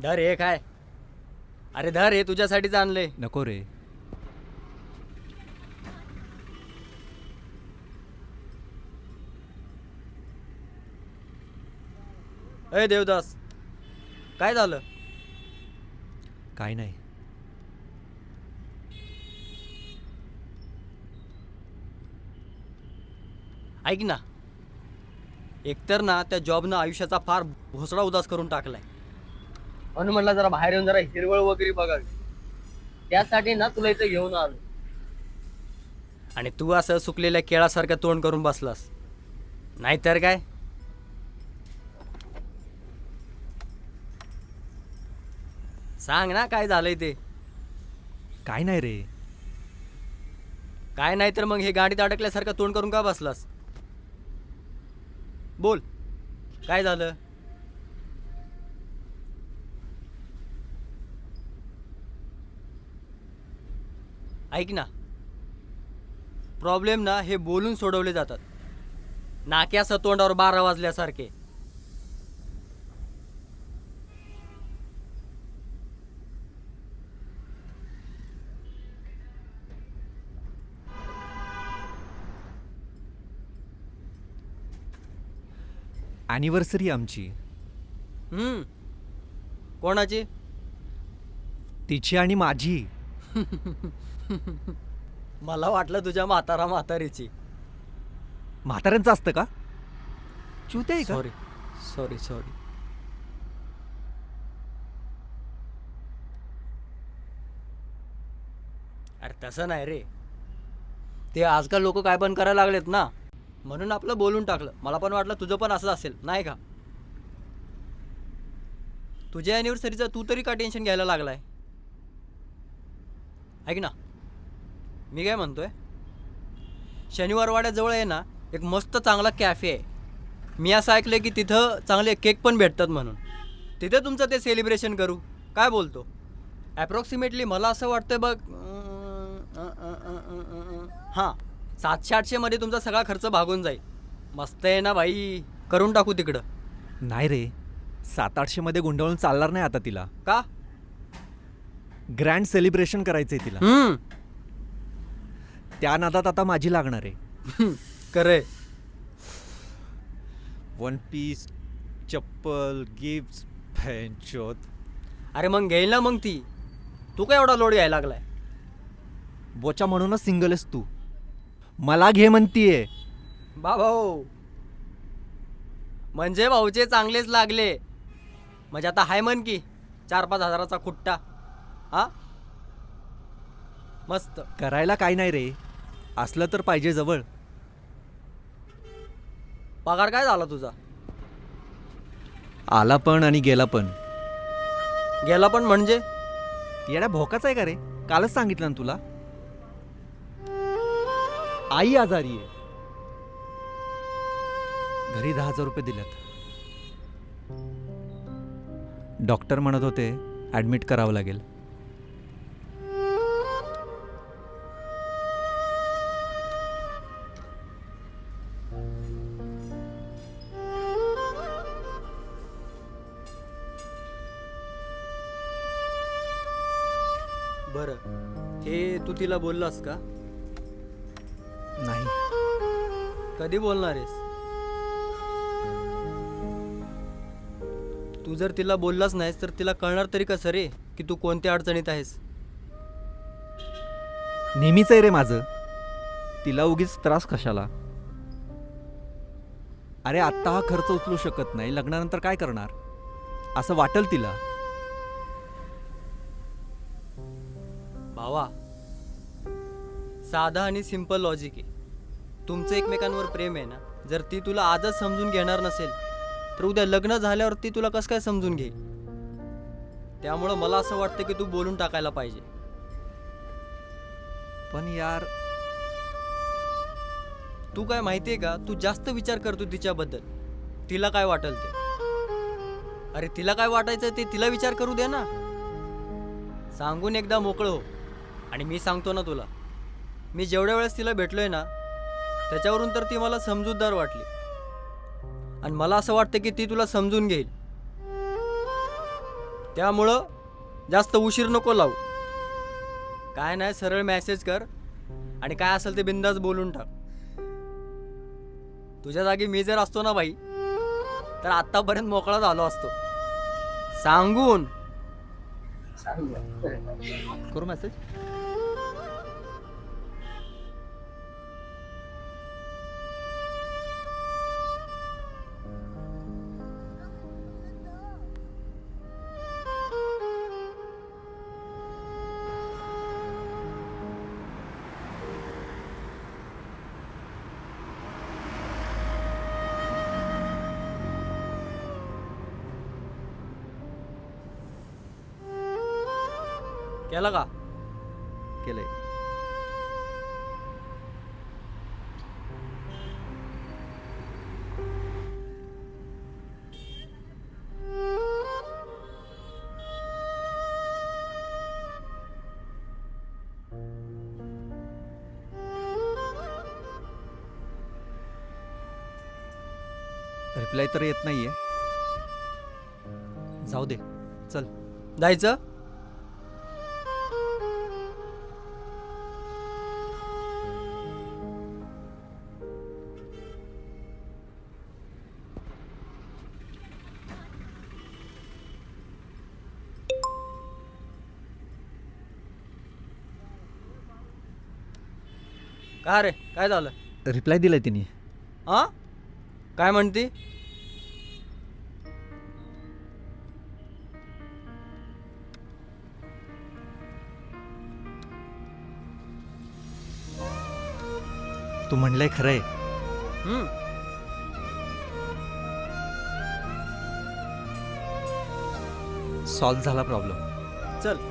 धर हे काय. अरे धर, हे तुझ्यासाठीच आणले. नको रे. अय देवदास, काय झालं? काय नाही. ऐक ना, एकतर ना त्या जॉबनं आयुष्याचा फार भोसडा उदास करून टाकलाय. म्हणून म्हटलं जरा बाहेर येऊन जरा हिरवळ वगैरे बघावी, त्यासाठी ना तुला इथे घेऊन आलो. आणि तू असं सुकलेल्या केळासारखं तोंड करून बसलास, नाहीतर काय. सांग ना काय झालंय ते. काय नाही रे. काय नाही तर मग हे गाडीत अडकल्यासारखं तोंड करून का बसलास? बोल, काय झालं? ऐक ना, प्रॉब्लेम ना हे बोलून सोडवले जातात, नाक्यासं तोंडावर 12 वाजल्यासारखे. ॲनिव्हर्सरी आमची. कोणाची? तिची आणि माझी. मला वाटलं तुझ्या म्हातारीची. म्हाताऱ्यांचं असतं का? चुते आहे का? Sorry sorry sorry. अरे तसं नाही रे, ते आजकाल लोक काय पण करायला लागलेत ना, म्हणून आपलं बोलून टाकलं. मला पण वाटलं तुझं पण असं असेल, नाही का? तुझ्या अॅनिव्हर्सरीचं तू तरी का टेन्शन घ्यायला लागलाय? ऐक ना, मी काय म्हणतोय, शनिवारवाड्याजवळ आहे ना एक मस्त चांगला कॅफे आहे. मी असं ऐकलं की तिथं चांगले केक पण भेटतात, म्हणून तिथे तुमचं ते सेलिब्रेशन करू. काय बोलतो? ॲप्रॉक्सिमेटली मला असं वाटतं बघ, हां 700-800 मध्ये तुमचा सगळा खर्च भागून जाईल. मस्त आहे ना भाई, करून टाकू तिकडं. नाही रे, 700-800 मध्ये गुंडवून चालणार नाही आता तिला. का? ग्रँड सेलिब्रेशन करायचंय तिला. त्या नादात आता माझी लागणार आहे. करे. वन पीस, चप्पल, गिफ्ट, फॅनचोत. अरे मग घेईल ना मग ती. तू काय एवढा लोड घ्यायला लागलाय? बोचा म्हणूनच सिंगल आहेस तू. मला घे म्हणतीये. भाऊ, म्हणजे भाऊचे चांगलेच लागले. म्हणजे आता हाय म्हण की 4-5 हजाराचा खुट्टा. हा मस्त. करायला काय नाही रे, असलं तर पाहिजे जवळ. पगार काय झाला तुझा? आला पण आणि गेला पण. गेला पण म्हणजे? येड्या भोकाच आहे का रे? कालच सांगितलं ना तुला. आई आजारी आहे. घरी 10,000 रुपये दिल्यात. डॉक्टर म्हणत होते ॲडमिट करावं लागेल. बरं, हे तू तिला बोललास का? नाही. कधी बोलणार आहेस? तू जर तिला बोललास नाहीस तर तिला कळणार तरी कसं रे की तू कोणत्या अडचणीत आहेस? नेहमीच आहे रे माझं. तिला उगीच त्रास कशाला? अरे आत्ता हा खर्च उचलू शकत नाही, लग्नानंतर काय करणार असं वाटेल तिला. भावा, साधा आणि सिंपल लॉजिक आहे. तुमचं एकमेकांवर प्रेम आहे ना, जर ती तुला आजच समजून घेणार नसेल तर उद्या लग्न झाल्यावर ती तुला कसं काय समजून घेईल? त्यामुळं मला असं वाटतं की तू बोलून टाकायला पाहिजे. पण यार, तू काय माहितीये का, तू जास्त विचार करतो तिच्याबद्दल. तिला काय वाटेल ते. अरे तिला काय वाटायचं ते तिला विचार करू दे ना. सांगून एकदा मोकळं हो. आणि मी सांगतो ना तुला, मी जेवढ्या वेळेस तिला भेटलोय ना त्याच्यावरून तर ती मला समजूतदार वाटली. आणि मला असं वाटतं की ती तुला समजून घेईल. त्यामुळं जास्त उशीर नको लावू. काय नाही, सरळ मेसेज कर आणि काय असेल ते बिंदास बोलून टाक. तुझ्या जागी मी जर असतो ना भाई, तर आतापर्यंत मोकळा झालो असतो. सांगून करू मेसेज? केला का? केलंय. रिप्लाय तर येत नाहीये. जाऊ दे, चल. जायचं? का रे, काय झालं? रिप्लाय दिलाय तिने. हा, काय म्हणती? तू म्हणलंय खरंय. हम्म. सॉल्व्ह झाला प्रॉब्लेम. चल